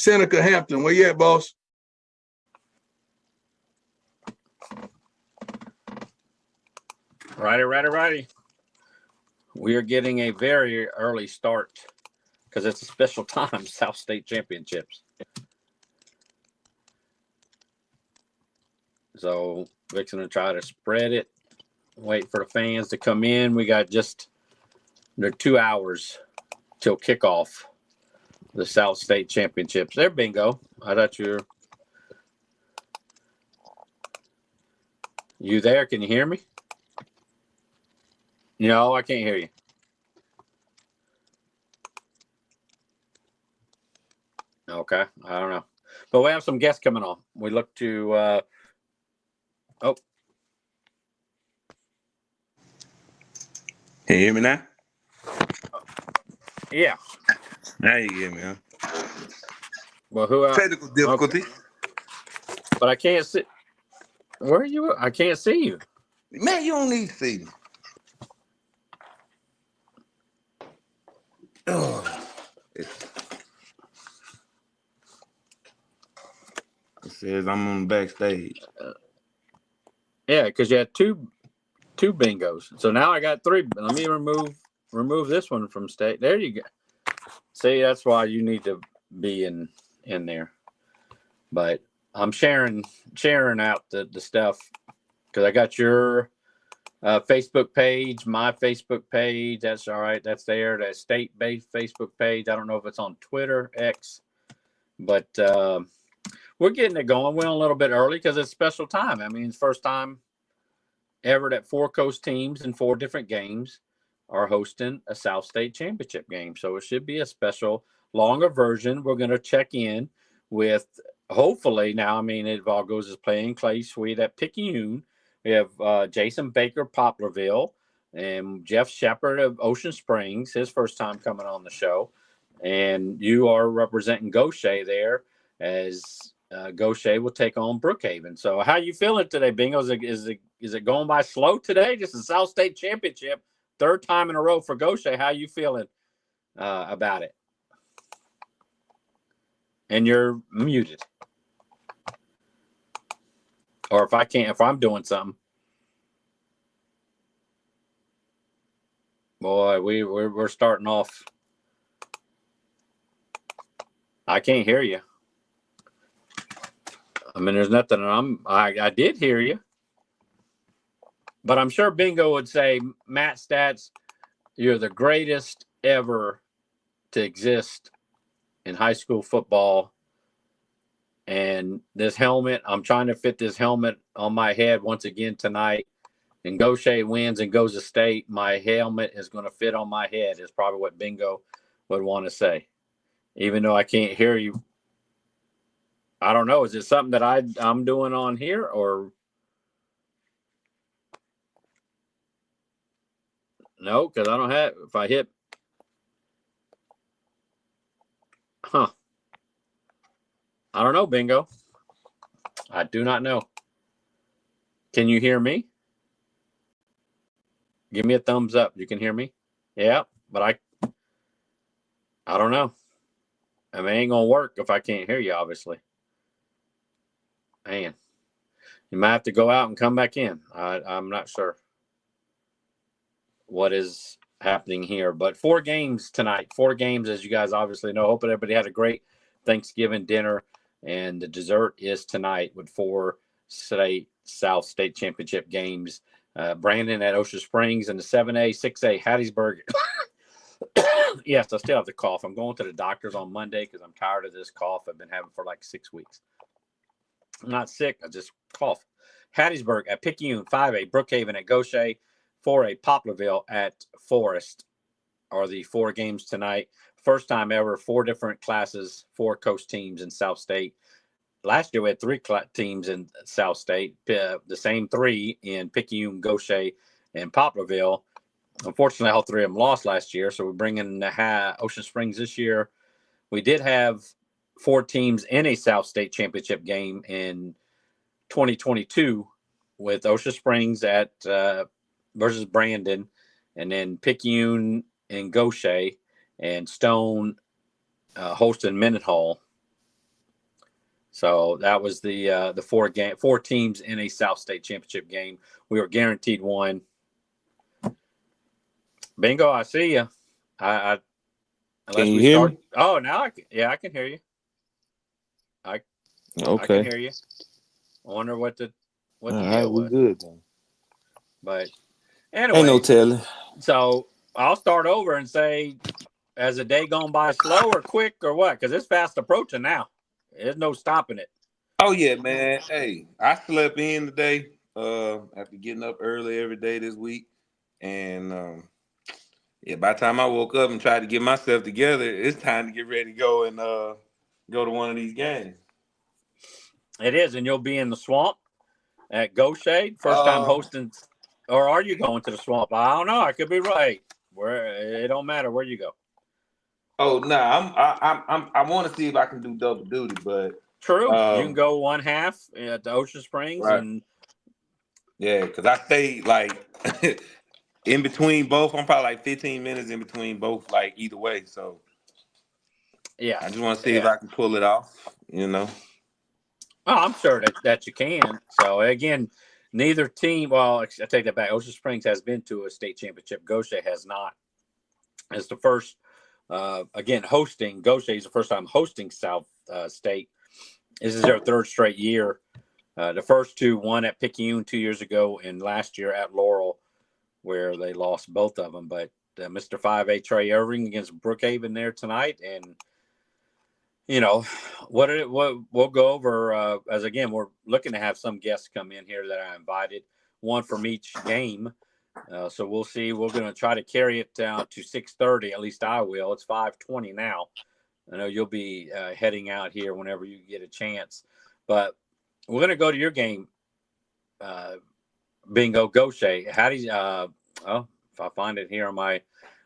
Seneca Hampton. Where you at, boss? Righty. We are getting a very early start because it's a special time, South State Championships. So Vic's going to try to spread it, wait for the fans to come in. We got just under 2 hours till kickoff the South State Championships. There, bingo. I thought you there? Can you hear me? No, I can't hear you. Okay, I don't know. But we have some guests coming on. We look to Can you hear me now? Yeah. Now you hear me, huh? Well, Technical difficulties. Okay. But I can't see. Where are you? I can't see you. Man, you don't need to see me. Oh, it says I'm on the backstage. Yeah, because you had two bingos. So now I got 3. Let me remove this one from state. There you go. See, that's why you need to be in there. But I'm sharing out the stuff because I got your Facebook page, my Facebook page. That's all right. That's there. That state-based Facebook page. I don't know if it's on Twitter, X, but we're getting it going. We're a little bit early because it's special time. I mean, it's first time ever that 4 coast teams in 4 different games are hosting a South State Championship game. So it should be a special, longer version. We're going to check in with, hopefully now, I mean, if all goes as playing Clay Sweet at Picayune. We have Jason Baker, Poplarville, and Jeff Shepard of Ocean Springs, his first time coming on the show. And you are representing Gaucher there as Gaucher will take on Brookhaven. So how you feeling today, Bingo? Is it going by slow today? Just a South State Championship, 3rd time in a row for Gaucher. How you feeling about it? And you're muted. Or if I'm doing something. Boy, we're starting off. I can't hear you. I mean, there's nothing. I did hear you, but I'm sure Bingo would say, Matt Stats, you're the greatest ever to exist in high school football. And this helmet, I'm trying to fit this helmet on my head once again tonight. And Gaucher wins and goes to state. My helmet is going to fit on my head is probably what Bingo would want to say. Even though I can't hear you. I don't know. Is it something that I'm doing on here or no? Because I don't have. If I hit, I don't know, Bingo. I do not know. Can you hear me? Give me a thumbs up. You can hear me? Yeah, but I don't know. I mean, it ain't gonna work if I can't hear you, obviously. Man, you might have to go out and come back in. I'm not sure what is happening here, but 4 games tonight. 4 games, as you guys obviously know. Hope everybody had a great Thanksgiving dinner, and the dessert is tonight with 4 South State Championship games. Brandon at Ocean Springs and the 7A, 6A Hattiesburg. Yes, I still have the cough. I'm going to the doctor's on Monday because I'm tired of this cough I've been having for like 6 weeks. I'm not sick. I just cough. Hattiesburg at Picayune, 5A. Brookhaven at Gaucher, 4A. Poplarville at Forest are the 4 games tonight. First time ever, 4 different classes, 4 coast teams in South State. Last year we had 3 teams in South State, the same 3 in Picayune, Gaucher, and Poplarville. Unfortunately, all 3 of them lost last year, so we're bringing Ocean Springs this year. We did have 4 teams in a South State Championship game in 2022 with Ocean Springs at versus Brandon, and then Picayune and Gaucher, and Stone hosting Mendenhall. So that was the four teams in a South State championship game. We were guaranteed one. Bingo, I see you. I unless Can you we hear start. me? Oh, now I can hear you. I can Okay. hear you. I wonder what the All right, deal we was. good then. But Ain't no anyway, telling. so I'll start over and say, has the day gone by slow or quick or what? Because it's fast approaching now. There's no stopping it. Oh yeah, man. Hey, I slept in today. After getting up early every day this week, and yeah, by the time I woke up and tried to get myself together, it's time to get ready to go and go to one of these games. It is, and you'll be in the swamp at Gaucher. First time Uh, hosting, or are you going to the swamp? I don't know. I could be right. Where it don't matter where you go. oh no, I want to see if I can do double duty, but True, you can go one half at the Ocean Springs, right, and yeah, because I stayed like in between both. I'm probably like 15 minutes in between both, like either way. So yeah, I just want to see if I can pull it off. Oh, I'm sure that you can. So again, neither team. Well, I take that back. Ocean Springs has been to a state championship. Gaucher has not. It's the first. Again, hosting Gaucher is the first time hosting South State. This is their third straight year. The first two, one at Picayune 2 years ago, and last year at Laurel, where they lost both of them. But Mr. 5A Trey Irving against Brookhaven there tonight, and what we'll go over as again, we're looking to have some guests come in here that I invited, one from each game. So we'll see. We're going to try to carry it down to 6:30. At least I will. It's 5:20 now. I know you'll be heading out here whenever you get a chance. But we're going to go to your game, Bingo Gaucher. How do you? If I find it here on my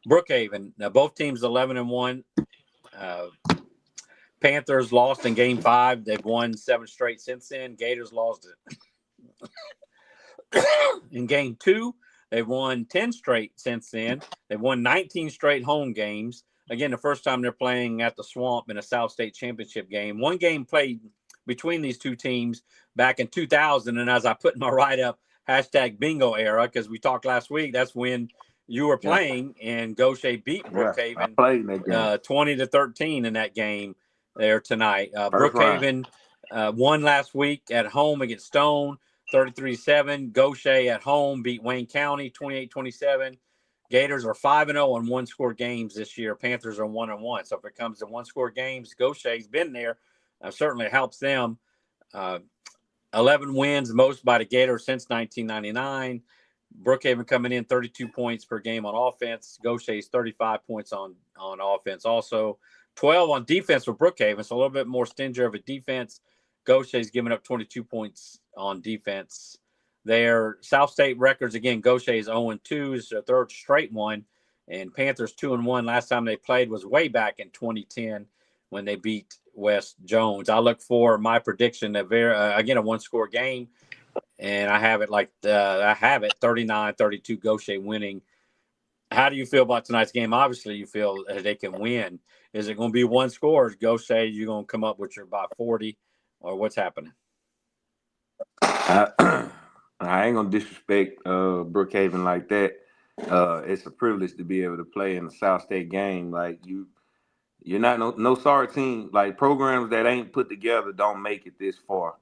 Brookhaven, now both teams 11-1. Panthers lost in game 5. They've won 7 straight since then. Gators lost it in game 2. They've won 10 straight since then. They've won 19 straight home games. Again, the first time they're playing at the Swamp in a South State championship game. One game played between these two teams back in 2000. And as I put in my write-up, #bingo era, because we talked last week, that's when you were playing, and Gaucher beat Brookhaven, I played in that game. 20-13 in that game there tonight. First Brookhaven won last week at home against Stone, 33-7. Gaucher at home beat Wayne County, 28-27. Gators are 5-0 on one-score games this year. Panthers are 1-1. So if it comes to one-score games, Gaucher's been there. Certainly helps them. 11 wins, most by the Gators since 1999. Brookhaven coming in 32 points per game on offense. Gaucher's 35 points on offense also. 12 on defense for Brookhaven, so a little bit more stingy of a defense. Gaucher's giving up 22 points on defense. Their South State records, again, Gaucher's 0-2 is their third straight one, and Panthers 2-1. Last time they played was way back in 2010 when they beat West Jones. I look for my prediction of again a one-score game, and I have it 39-32 Gaucher winning. How do you feel about tonight's game? Obviously, you feel that they can win. Is it going to be one score? Or Gaucher, you're going to come up with your about 40, or what's happening? I ain't gonna disrespect Brookhaven like that. It's a privilege to be able to play in a South State game. Like you're not no sorry team. Like programs that ain't put together don't make it this far.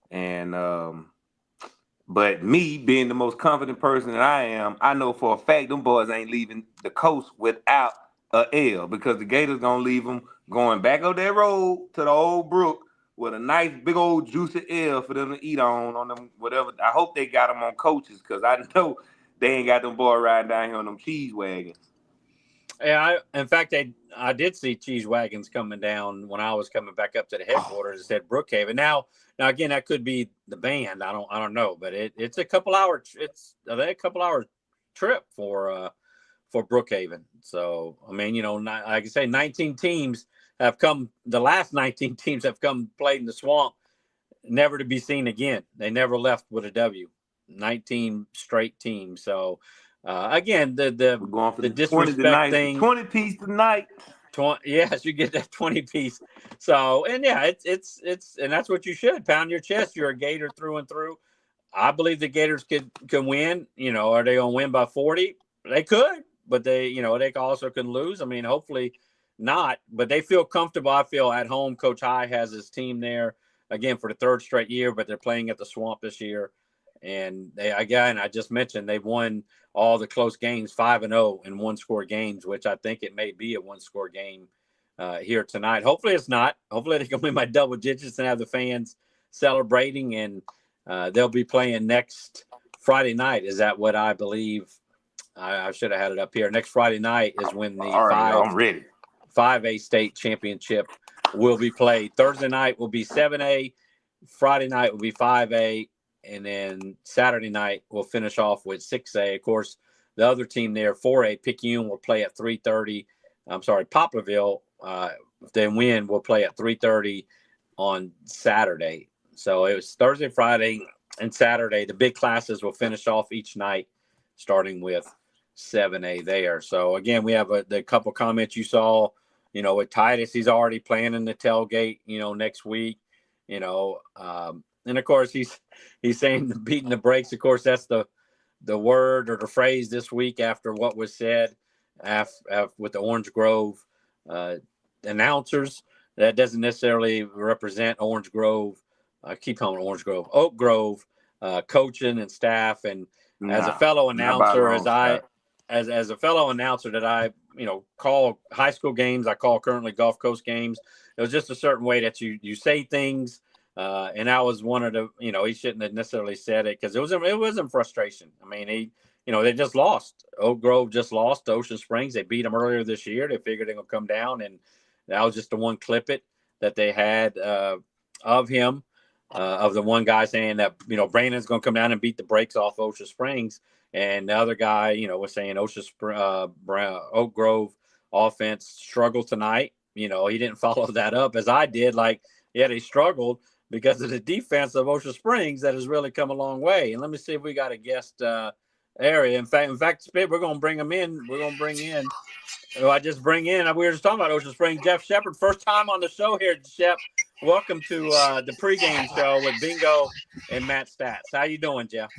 And but me being the most confident person that I am, I know for a fact them boys ain't leaving the coast without a L, because the Gators gonna leave them going back up that road to the old brook with a nice big old juicy L for them to eat on them, whatever. I hope they got them on coaches, because I know they ain't got them boys riding down here on them cheese wagons. Yeah, in fact, I did see cheese wagons coming down when I was coming back up to the headquarters. It said Brookhaven. Now again, that could be the band. I don't know, but it's a couple hour. It's a couple hour trip for Brookhaven. So I mean, like I say, 19 teams have come. The last 19 teams have come played in the Swamp, never to be seen again. They never left with a W. 19 straight teams. So again, We're going for the the 20 disrespect tonight, thing. 20 piece tonight. Yes, you get that 20 piece. So, and yeah, it's and that's what you should pound your chest. You're a Gator through and through. I believe the Gators can win. Are they going to win by 40? They could, but they also can lose. I mean, hopefully not, but they feel comfortable. I feel at home. Coach High has his team there again for the third straight year, but they're playing at the Swamp this year. And I just mentioned they've won all the close games, 5-0 in one-score games, which I think it may be a one-score game here tonight. Hopefully it's not. Hopefully they can win by double digits and have the fans celebrating. And they'll be playing next Friday night. Is that what I believe? I should have had it up here. Next Friday night is when the I'm ready. 5A state championship will be played. Thursday night will be 7A. Friday night will be 5A. And then Saturday night we'll finish off with 6A. Of course, the other team there, 4A, Picayune, will play at 3:30. I'm sorry, Poplarville, if they win, will play at 3:30 on Saturday. So it was Thursday, Friday, and Saturday. The big classes will finish off each night, starting with 7A there. So, again, we have the couple comments you saw, with Titus. He's already planning the tailgate, next week, and, of course, he's saying beating the brakes. Of course, that's the word or the phrase this week after what was said with the Orange Grove announcers. That doesn't necessarily represent Orange Grove. I keep calling it Orange Grove, Oak Grove, coaching and staff. And as a fellow announcer, as a fellow announcer that I, call high school games, I call currently Gulf Coast games. It was just a certain way that you say things. And that was one of the, he shouldn't have necessarily said it because it wasn't frustration. I mean, they just lost. Oak Grove just lost to Ocean Springs. They beat them earlier this year. They figured they were going to come down, and that was just the one clip that they had of him. Of the one guy saying that, Brandon's going to come down and beat the brakes off Ocean Springs. And the other guy, was saying Oak Grove offense struggled tonight. He didn't follow that up as I did. They struggled because of the defense of Ocean Springs that has really come a long way. And let me see if we got a guest area. In fact, Spit, we're going to bring him in. We're going to bring in. We were just talking about Ocean Springs. Jeff Shepard, first time on the show here, Shep. Welcome to the pregame show with Bingo and Matt Stats. How you doing, Jeff?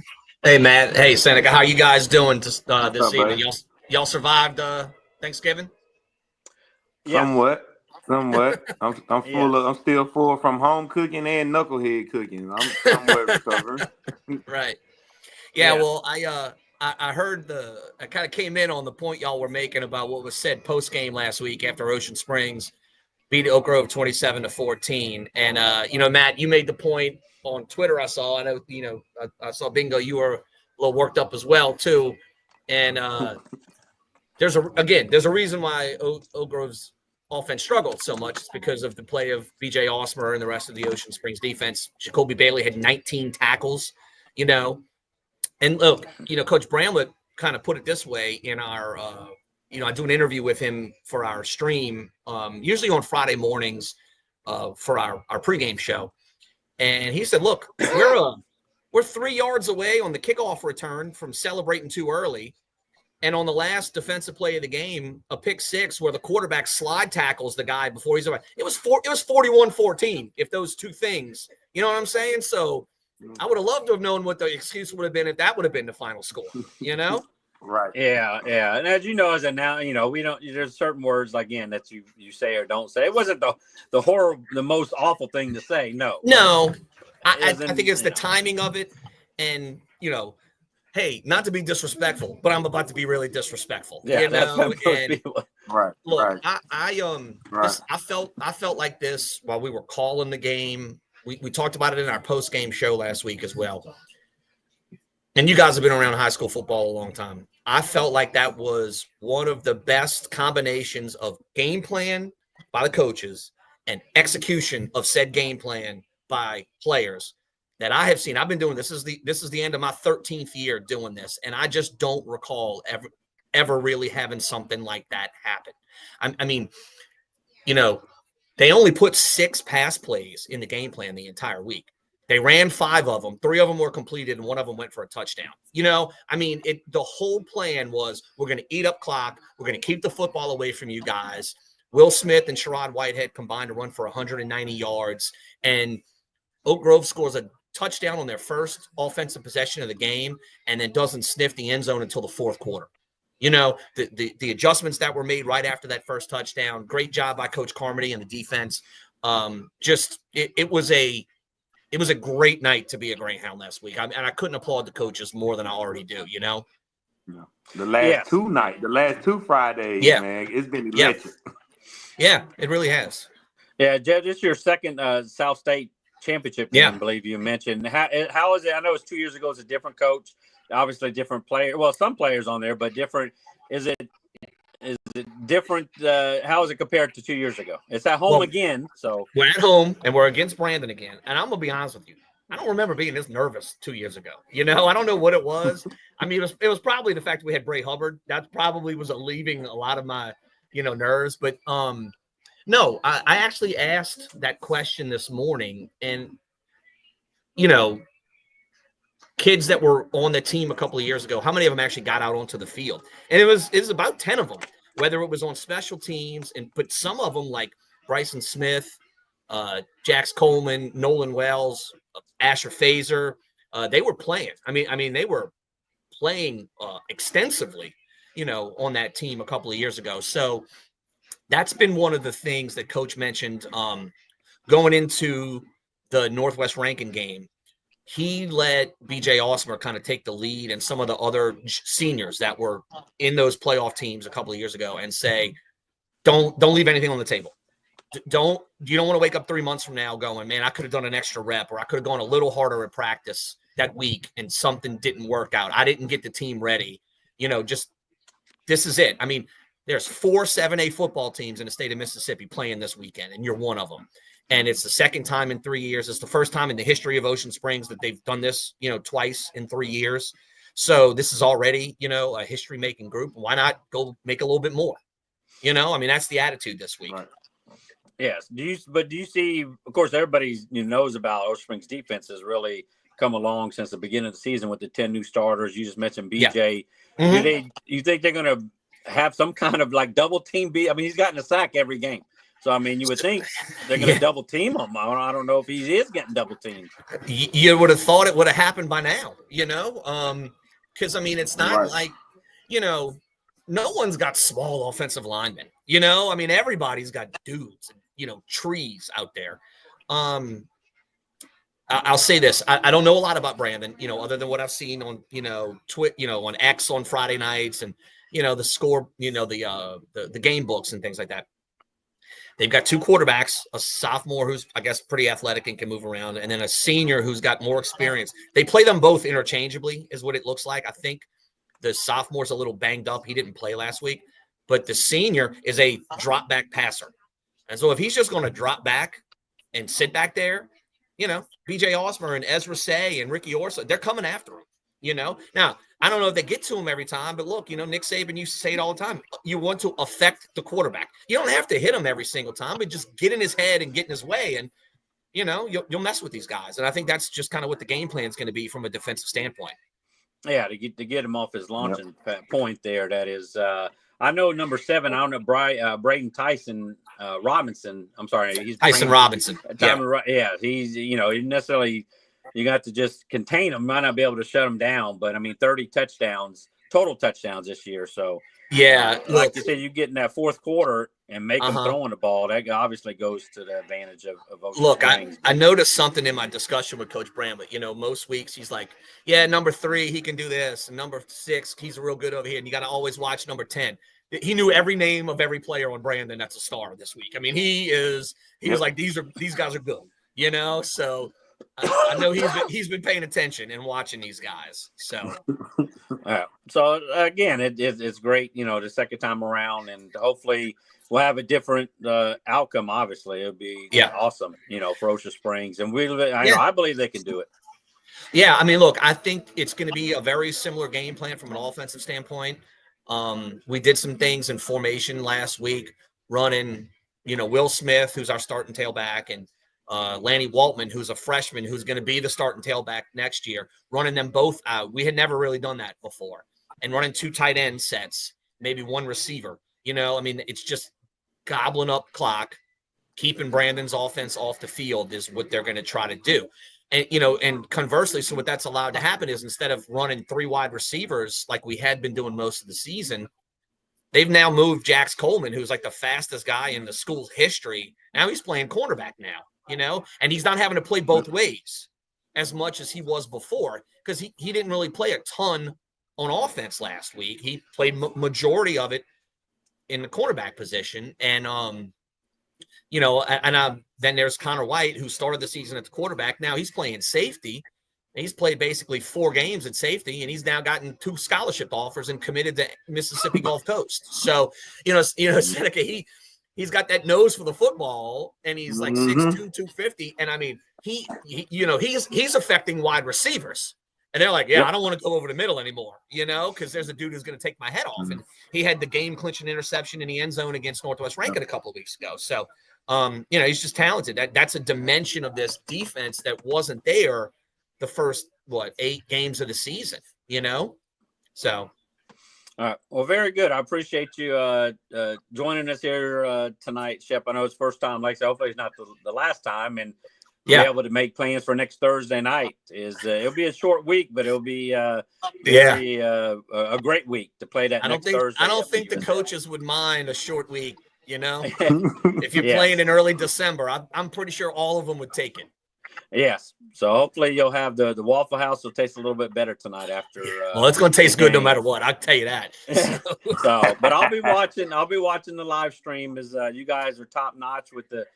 Hey, Matt. Hey, Seneca. How you guys doing this evening? Buddy? Y'all survived Thanksgiving? Yeah. Somewhat. I'm full of. I'm still full from home cooking and knucklehead cooking. I'm somewhat recovering. Right. Yeah. Well, I heard I kind of came in on the point y'all were making about what was said post game last week after Ocean Springs beat Oak Grove 27-14. And Matt, you made the point on Twitter. I saw. I know. I saw Bingo. You were a little worked up as well too. And there's a reason why Oak Grove's offense struggled so much. It's because of the play of B.J. Osmer and the rest of the Ocean Springs defense. Jacoby Bailey had 19 tackles. And look, Coach Bramlett kind of put it this way in our, I do an interview with him for our stream, usually on Friday mornings for our pregame show. And he said, look, we're 3 yards away on the kickoff return from celebrating too early. And on the last defensive play of the game, a pick six where the quarterback slide tackles the guy before he's over. It was 41-14 if those two things, you know what I'm saying? So I would have loved to have known what the excuse would have been if that would have been the final score, Right. Yeah. And as you know, as a now, we don't. There's certain words again that you say or don't say. It wasn't the most awful thing to say. No. I think it's the timing of it, and hey, not to be disrespectful, but I'm about to be really disrespectful. Yeah. Right. Look, right. I felt like this while we were calling the game. We talked about it in our post-game show last week as well. And you guys have been around high school football a long time. I felt like that was one of the best combinations of game plan by the coaches and execution of said game plan by players that I have seen. I've been doing this. This is the end of my 13th year doing this, and I just don't recall ever really having something like that happen. I mean, they only put 6 pass plays in the game plan the entire week. They ran 5 of them. 3 of them were completed, and 1 of them went for a touchdown. The whole plan was we're going to eat up clock. We're going to keep the football away from you guys. Will Smith and Sherrod Whitehead combined to run for 190 yards. And Oak Grove scores a touchdown on their first offensive possession of the game and then doesn't sniff the end zone until the fourth quarter. You know, the adjustments that were made right after that first touchdown, great job by Coach Carmody and the defense. It was a great night to be a Greyhound last week. And I couldn't applaud the coaches more than I already do, you know? Yeah. The last two Fridays, man, it's been electric. Yeah, it really has. Yeah, Jeff, this is your second South State championship game, I believe you mentioned. How is it? I know it's 2 years ago. It's a different coach, obviously different player. Well, some players on there, but different. Is it different? How is it compared to 2 years ago? It's at home again. So we're at home and we're against Brandon again. And I'm gonna be honest with you, I don't remember being this nervous 2 years ago. You know, I don't know what it was. I mean, it was probably the fact that we had Bray Hubbard. That probably was alleviating a lot of my, nerves. But no, I actually asked that question this morning, and kids that were on the team a couple of years ago, how many of them actually got out onto the field? And it was about 10 of them, whether it was on special teams, but some of them like Bryson Smith, Jax Coleman, Nolan Wells, Asher Fazer, they were playing. I mean, they were playing extensively, on that team a couple of years ago. So that's been one of the things that Coach mentioned going into the Northwest Rankin game. He let BJ Osmer kind of take the lead and some of the other seniors that were in those playoff teams a couple of years ago and say, don't leave anything on the table. You don't want to wake up 3 months from now going, man, I could have done an extra rep, or I could have gone a little harder at practice that week and something didn't work out. I didn't get the team ready. Just this is it. I mean, there's 4 7A football teams in the state of Mississippi playing this weekend, and you're one of them. And it's the second time in 3 years. It's the first time in the history of Ocean Springs that they've done this, twice in 3 years. So this is already, a history-making group. Why not go make a little bit more? I mean, that's the attitude this week. Right. Yes. Do you see, of course, everybody knows about Ocean Springs defense has really come along since the beginning of the season with the 10 new starters. You just mentioned BJ. Yeah. Mm-hmm. You think they're going to have some kind of like double team B? I mean, he's gotten a sack every game. So, I mean, you would think they're going to double team him. I don't know if he is getting double teamed. You would have thought it would have happened by now, because, I mean, it's not like, no one's got small offensive linemen, I mean, everybody's got dudes, trees out there. I'll say this. I don't know a lot about Brandon, other than what I've seen on, on X on Friday nights and, the score, the game books and things like that. They've got 2 quarterbacks, a sophomore who's, I guess, pretty athletic and can move around, and then a senior who's got more experience. They play them both interchangeably is what it looks like. I think the sophomore's a little banged up. He didn't play last week. But the senior is a drop-back passer. And so if he's just going to drop back and sit back there, BJ Osmer and Ezra Say and Ricky Orsa, they're coming after him, Now, I don't know if they get to him every time, but look, Nick Saban used to say it all the time. You want to affect the quarterback. You don't have to hit him every single time, but just get in his head and get in his way, and, you'll mess with these guys. And I think that's just kind of what the game plan is going to be from a defensive standpoint. Yeah, to get him off his launching point there, that is I know number 7, I don't know, Braden Tyson Robinson. I'm sorry. He's Tyson Robinson. He's, he necessarily – you got to just contain him. Might not be able to shut him down, but I mean, 30 total touchdowns this year. So, like you said, you get in that fourth quarter and make them throwing the ball. That obviously goes to the advantage of Ocean Springs. I noticed something in my discussion with Coach Bramlett. Most weeks he's like, number 3, he can do this. And number 6, he's real good over here. And you got to always watch number 10. He knew every name of every player on Brandon that's a star this week. I mean, he was like, these guys are good, so. I know he's been paying attention and watching these guys. So, so again, it's great, the second time around, and hopefully we'll have a different outcome. Obviously, it'll be awesome, for Ocean Springs, and I believe they can do it. Yeah, I mean, look, I think it's going to be a very similar game plan from an offensive standpoint. We did some things in formation last week, running, Will Smith, who's our starting tailback, and Lanny Waltman, who's a freshman, who's going to be the starting tailback next year, running them both out. We had never really done that before. And running 2 tight end sets, maybe 1 receiver. I mean, it's just gobbling up clock, keeping Brandon's offense off the field is what they're going to try to do. And, and conversely, so what that's allowed to happen is instead of running 3 wide receivers like we had been doing most of the season, they've now moved Jax Coleman, who's like the fastest guy in the school's history. Now he's playing cornerback now, and he's not having to play both ways as much as he was before because he didn't really play a ton on offense last week. He played majority of it in the cornerback position. And, then there's Connor White, who started the season at the quarterback. Now he's playing safety. He's played basically 4 games at safety, and he's now gotten 2 scholarship offers and committed to Mississippi Gulf Coast. So, Seneca, he's got that nose for the football, and he's like 6'2", 250. And I mean, he's affecting wide receivers. And they're like, I don't want to go over the middle anymore, because there's a dude who's going to take my head off. And he had the game-clinching interception in the end zone against Northwest Rankin a couple of weeks ago. So, he's just talented. That's a dimension of this defense that wasn't there the first, 8 games of the season, So. All right. Well, very good. I appreciate you joining us here tonight, Shep. I know it's first time. Like I said, hopefully it's not the last time. And be able to make plans for next Thursday night. It'll be a short week, but it'll be a great week to play that Thursday. I don't think the coaches would mind a short week, If you're playing in early December, I'm pretty sure all of them would take it. Yes. So hopefully you'll have the Waffle House will taste a little bit better tonight after. Well, it's going to taste good no matter what. I'll tell you that. But I'll be watching the live stream as you guys are top notch with the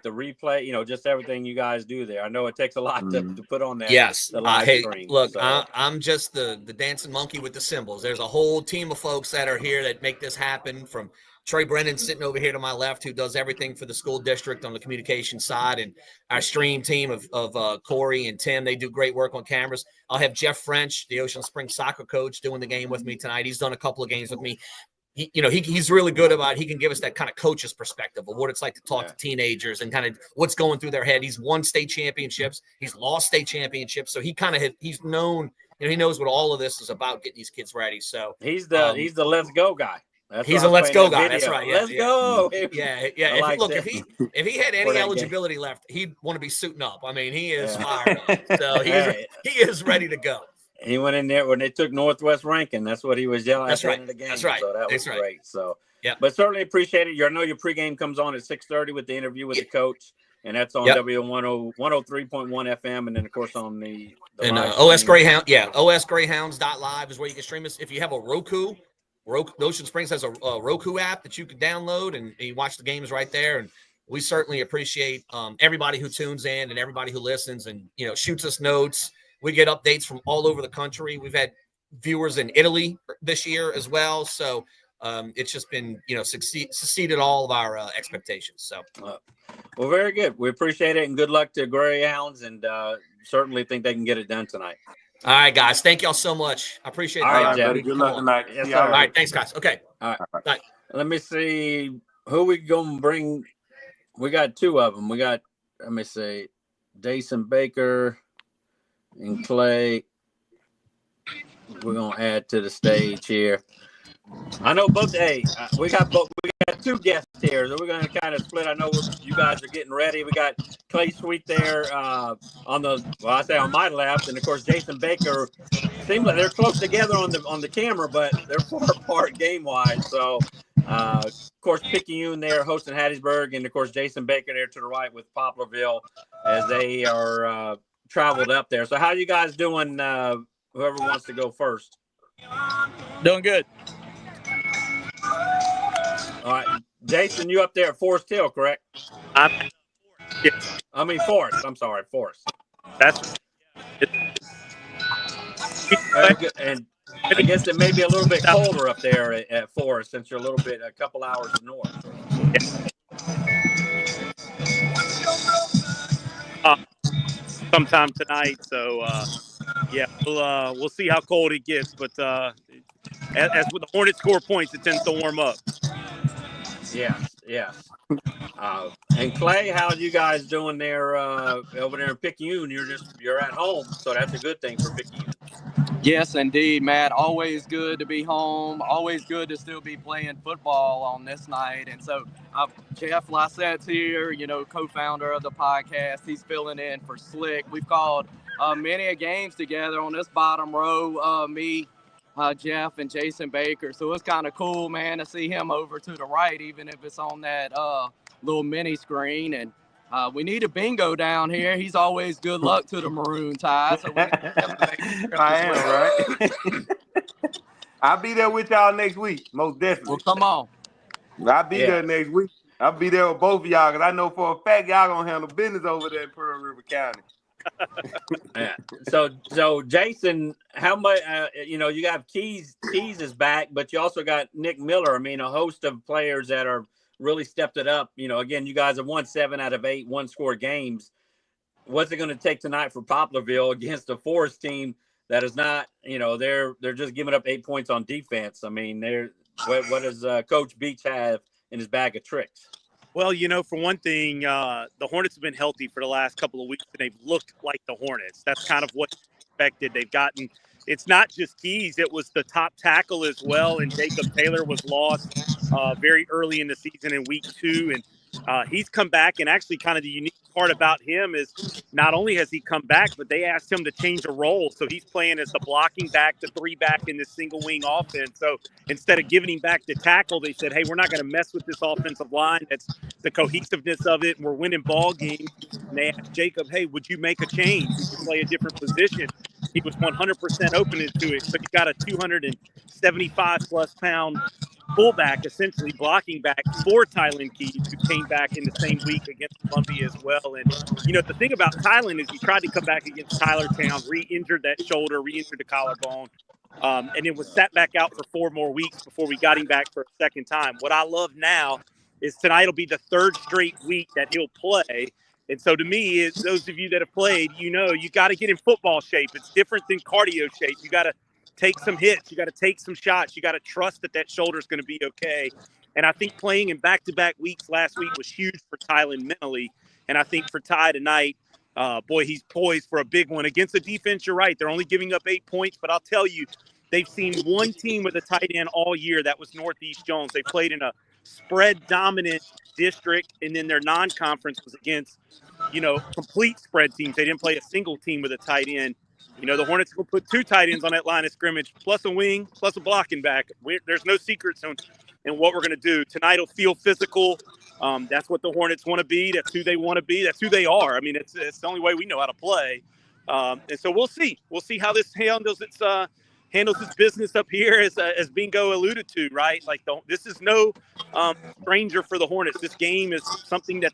replay, just everything you guys do there. I know it takes a lot to put on that. Yes. The live stream. Look, so. I'm just the dancing monkey with the cymbals. There's a whole team of folks that are here that make this happen, from Trey Brennan sitting over here to my left, who does everything for the school district on the communication side, and our stream team of Corey and Tim. They do great work on cameras. I'll have Jeff French, the Ocean Springs soccer coach, doing the game with me tonight. He's done a couple of games with me. He's really good about it. He can give us that kind of coach's perspective of what it's like to talk to teenagers and kind of what's going through their head. He's won state championships. He's lost state championships. So he kind of he's known, he knows what all what this is about, getting these kids ready. So he's the let's go guy. He's a let's go guy. That's right. Yeah, let's go. Yeah. If he had any eligibility left, he'd want to be suiting up. I mean, he is fired up. So he is ready to go. He went in there when they took Northwest Rankin. That's what he was yelling at the end of the game. That's right. So that was great. So yeah, but certainly appreciate it. I know your pregame comes on at 6:30 with the interview with the coach, and that's on W103.1 FM, and then of course on the OS Greyhound. Yeah, osgreyhounds.live is where you can stream us. If you have a Roku, Ocean Springs has a Roku app that you can download and you watch the games right there. And we certainly appreciate everybody who tunes in and everybody who listens and shoots us notes. We get updates from all over the country. We've had viewers in Italy this year as well. So it's just been, succeeded all of our expectations. So, well, very good. We appreciate it, and good luck to Greyhounds, and certainly think they can get it done tonight. All right, guys. Thank y'all so much. I appreciate it. All right, buddy. Good luck tonight. Yes, all right. Thanks, guys. Okay. All right. Bye. Let me see who we going to bring. We got 2 of them. We got, let me see, Jason Baker and Clay. We're going to add to the stage here. I know both. Hey, we got 2 guests here, so we're going to kind of split. I know you guys are getting ready. We got Clay Sweet there on my left, and of course Jason Baker. Seems like they're close together on the camera, but they're far apart game wise. So, of course, Picayune there hosting Hattiesburg, and of course Jason Baker there to the right with Poplarville as they are traveled up there. So, how you guys doing? Whoever wants to go first. Doing good. All right, Jason, you up there at Forest Hill, correct? Yes. I mean Forest. I'm sorry, Forest. That's it. And I guess it may be a little bit colder up there at Forest since you're a couple hours north. Sometime tonight. So we'll see how cold it gets. But as with the Hornets score points, it tends to warm up. Yes. And Clay, how are you guys doing there over there in Picayune? You're at home, so that's a good thing for Picayune. Yes, indeed, Matt. Always good to be home. Always good to still be playing football on this night. And so Jeff Lysette's here, co-founder of the podcast. He's filling in for Slick. We've called many games together on this bottom row, me, Jeff, and Jason Baker. So it's kind of cool, man, to see him over to the right, even if it's on that little mini screen. And we need a bingo down here. He's always good luck to the Maroon Tide. So I am, right? I'll be there with y'all next week, most definitely. Well, come on. I'll be there next week. I'll be there with both of y'all because I know for a fact y'all going to handle business over there in Pearl River County. Yeah. So Jason, how much? You got Keys is back, but you also got Nick Miller. I mean, a host of players that are really stepped it up. Again, you guys have won 7 out of 8 one-score games. What's it going to take tonight for Poplarville against a Forest team that is not? They're just giving up 8 points on defense. I mean, what does Coach Beach have in his bag of tricks? Well, for one thing, the Hornets have been healthy for the last couple of weeks, and they've looked like the Hornets. That's kind of what expected. They've gotten – it's not just Keys. It was the top tackle as well, and Jacob Taylor was lost very early in the season in week 2, and he's come back. And actually kind of the unique part about him is not only has he come back, but they asked him to change a role. So he's playing as the blocking back, the 3-back in this single-wing offense. So instead of giving him back to tackle, they said, hey, we're not going to mess with this offensive line. That's the cohesiveness of it, and we're winning ball games. And they asked Jacob, hey, would you make a change? Would you play a different position? He was 100% open to it. So you got a 275-plus pound fullback, essentially blocking back for Tylan Keys, who came back in the same week against Columbia as well. And, the thing about Tylan is he tried to come back against Tylertown, re-injured that shoulder, re-injured the collarbone, and it was sat back out for 4 more weeks before we got him back for a second time. What I love now is tonight will be the 3rd straight week that he'll play. And so to me, is those of you that have played, you got to get in football shape. It's different than cardio shape. You got to take some hits. You got to take some shots. You got to trust that shoulder is going to be okay. And I think playing in back-to-back weeks last week was huge for Tylan mentally. And I think for Ty tonight, he's poised for a big one. Against the defense, you're right. They're only giving up 8 points. But I'll tell you, they've seen one team with a tight end all year. That was Northeast Jones. They played in a spread-dominant district, and then their non-conference was against, complete spread teams. They didn't play a single team with a tight end. The Hornets will put 2 tight ends on that line of scrimmage, plus a wing, plus a blocking back. There's no secrets in what we're going to do. Tonight will feel physical. That's what the Hornets want to be. That's who they want to be. That's who they are. I mean, it's the only way we know how to play. And so we'll see. We'll see how this handles its business up here, as Bingo alluded to, right? Like, this is no stranger for the Hornets. This game is something that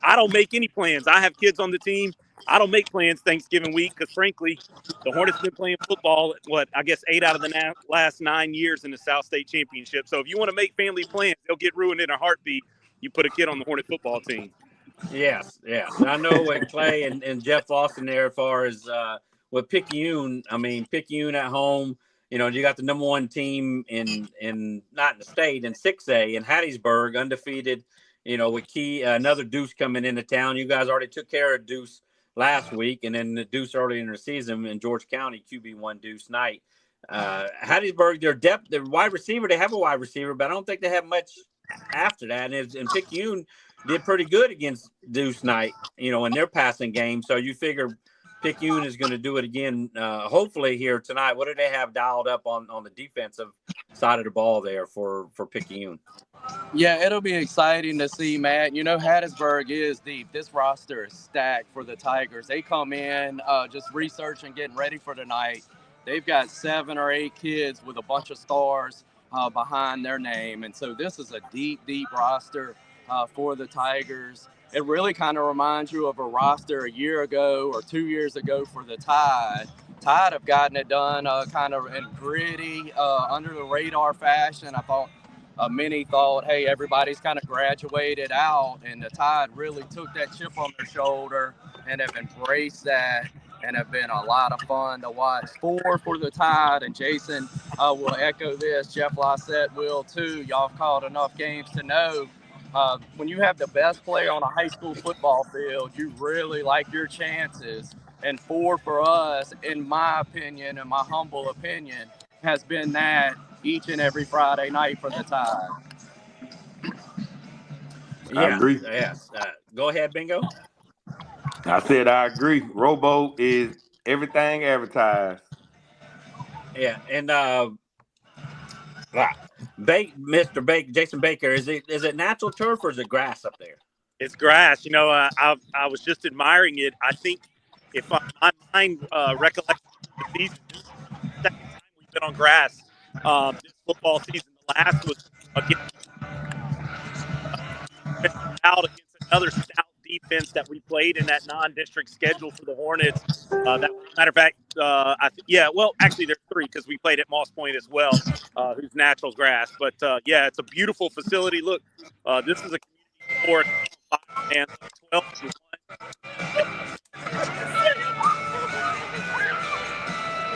I don't make any plans. I have kids on the team. I don't make plans Thanksgiving week because, frankly, the Hornets have been playing football, 8 out of the last 9 years in the South State Championship. So if you want to make family plans, they'll get ruined in a heartbeat. You put a kid on the Hornet football team. Yes. And I know with Clay and Jeff Austin there as far as with Picayune, I mean, Picayune at home, you got the number 1 team in not in the state, in 6A in Hattiesburg, undefeated, with another Deuce coming into town. You guys already took care of Deuce last week, and then the Deuce early in the season in George County, QB1 Deuce night. Hattiesburg, their depth, their wide receiver, they have a wide receiver, but I don't think they have much after that. And Picayune did pretty good against Deuce night, in their passing game. So you figure Picayune is going to do it again, hopefully here tonight. What do they have dialed up on the defensive side of the ball there for Picayune? Yeah, it'll be exciting to see, Matt. Hattiesburg is deep. This roster is stacked for the Tigers. They come in just researching, getting ready for tonight. They've got 7 or 8 kids with a bunch of stars behind their name. And so this is a deep roster for the Tigers. It really kind of reminds you of a roster a year ago or 2 years ago for the Tide. Tide have gotten it done kind of in gritty, under the radar fashion. I thought many thought, hey, everybody's kind of graduated out, and the Tide really took that chip on their shoulder and have embraced that and have been a lot of fun to watch. 4 for the Tide, and Jason will echo this. Jeff Lysette will too. Y'all have called enough games to know when you have the best player on a high school football field, you really like your chances. And 4 for us, in my opinion, in my humble opinion, has been that each and every Friday night for the Tide. I Yes, agree. yes. Go ahead, Bingo. I said I agree. Robo is everything advertised. Yeah, and Mr. Jason Baker, is it natural turf or is it grass up there? It's grass. I was just admiring it. I think if my mind recollects the season, this is the second time we've been on grass this football season. The last was against out against another stout defense that we played in that non-district schedule for the Hornets. Matter of fact, actually there's 3 because we played at Moss Point as well, who's natural grass. But it's a beautiful facility. Look, this is a community sport, and 12 to 1.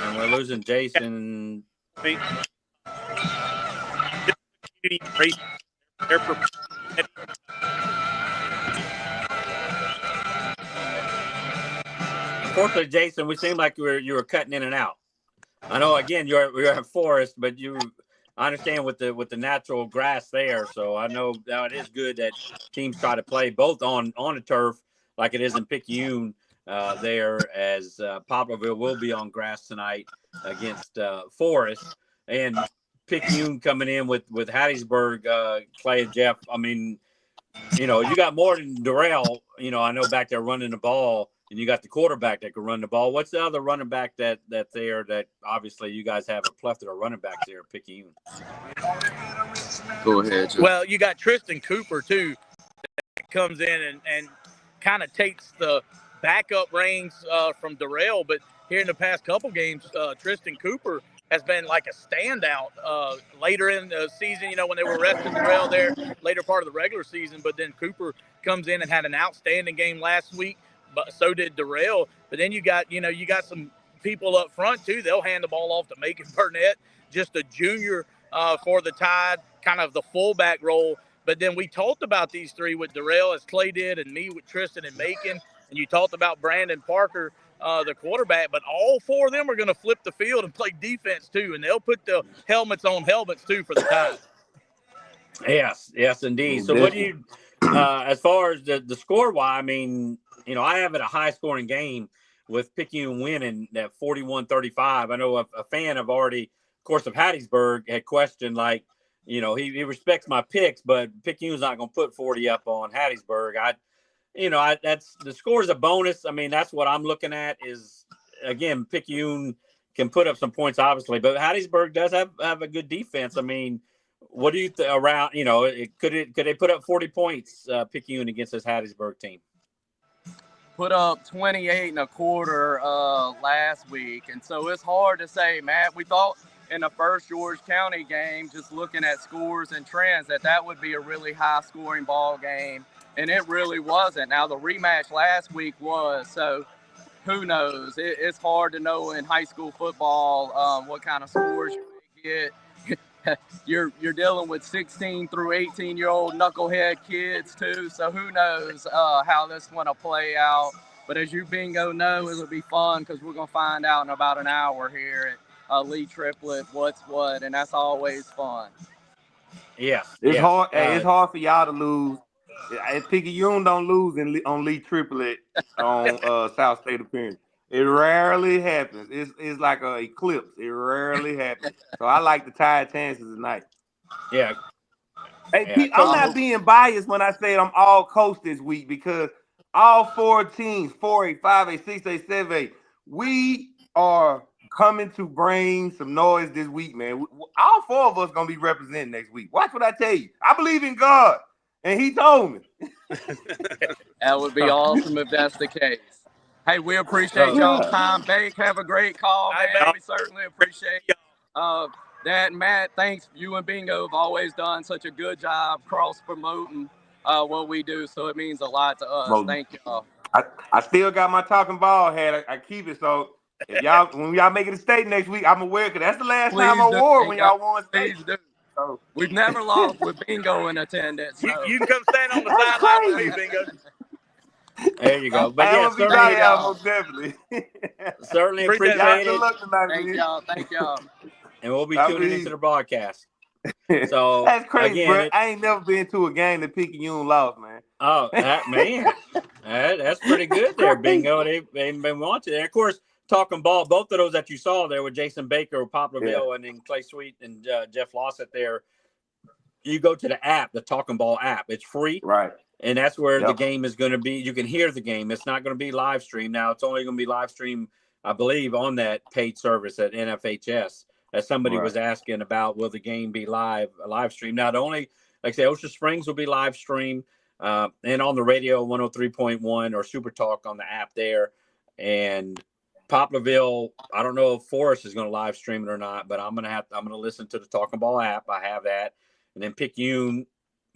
And we're losing Jason. Community race. They're Unfortunately, Jason, we seem like you were cutting in and out. I know. Again, you're in forest, but I understand with the natural grass there. So I know now it is good that teams try to play both on the turf, like it is in Picayune there, as Poplarville will be on grass tonight against Forest, and Picayune coming in with Hattiesburg, Clay and Jeff. I mean, you got more than Durrell. I know back there running the ball. And you got the quarterback that can run the ball. What's the other running back that obviously you guys have a plethora of running backs there at Picayune? Go ahead, Joe. Well, you got Tristan Cooper, too, that comes in and kind of takes the backup reins from Durrell. But here in the past couple games, Tristan Cooper has been like a standout later in the season, when they were resting Durrell there, later part of the regular season. But then Cooper comes in and had an outstanding game last week. But so did Durrell. But then you got some people up front too. They'll hand the ball off to Macon Burnett, just a junior for the Tide, kind of the fullback role. But then we talked about these 3 with Durrell, as Clay did, and me with Tristan and Macon. And you talked about Brandon Parker, the quarterback. But all 4 of them are going to flip the field and play defense too. And they'll put the helmets on helmets too for the Tide. Yes, indeed. So what do you, as far as the score-wise, I mean, I have it a high-scoring game with Picayune winning that 41-35. I know a fan of Hattiesburg had questioned, he respects my picks, but Picayune's not going to put 40 up on Hattiesburg. That's the score is a bonus. I mean, that's what I'm looking at is, again, Picayune can put up some points, obviously, but Hattiesburg does have a good defense. I mean, what do you around? Could they put up 40 points, Picayune, against this Hattiesburg team? Put up 28 and a quarter last week, and so it's hard to say, Matt. We thought in the first George County game, just looking at scores and trends, that would be a really high-scoring ball game, and it really wasn't. Now the rematch last week was, so who knows? It's hard to know in high school football what kind of scores you may get. You're dealing with 16 through 18-year-old knucklehead kids too, so who knows how this one will play out. But as you Bingo know, it'll be fun because we're going to find out in about an hour here at Lee Triplet what's what, and that's always fun. Yes. It's hard. It's hard for y'all to lose. Picayune don't lose on Lee Triplet on South State appearance. It rarely happens. It's like an eclipse. It rarely happens. So I like the Tide chances tonight. Yeah. Hey, Pete, I'm not being biased when I say I'm all coast this week because all 4 teams, 4A, 5A, 6A, 7A, we are coming to bring some noise this week, man. All 4 of us gonna be representing next week. Watch what I tell you. I believe in God, and He told me. That would be awesome if that's the case. Hey, we appreciate y'all's time. Bake, have a great call, man. We certainly appreciate that. Matt, thanks. You and Bingo have always done such a good job cross-promoting what we do, so it means a lot to us. Thank y'all. I still got my talking ball hat. I keep it, so if when y'all make it a state next week, I'm aware, because that's the last time I wore it when y'all won state. Please do. So We've never lost with Bingo in attendance. So. You can come stand on the That's sideline with me, crazy. Bingo. There you go. But I yeah, will be certainly, down there y'all. most definitely. certainly Appreciate it, Y'all appreciate good it. luck tonight, Thank man. y'all. Thank y'all. And we'll be I tuning mean- into the broadcast. So That's crazy, again, bro. I ain't never been to a game that Picayune lost, man. oh, that man, that's pretty good there, Bingo. They've been watching. And of course, talking ball, both of those that you saw there with Jason Baker, Poplarville, and then Clay Sweet and Jeff Lossett there. You go to the app, the Talking Ball app. It's free. Right. And that's where the Yep. game is going to be. You can hear the game. It's not going to be live stream. Now, it's only going to be live stream, I believe, on that paid service at NFHS. As somebody was asking about, will the game be live stream? Now, the only, like I say, Ocean Springs will be live stream and on the radio, 103.1 or Super Talk on the app there. And Poplarville, I don't know if Forrest is going to live stream it or not, but I'm going to listen to the Talking Ball app. I have that. And then Picayune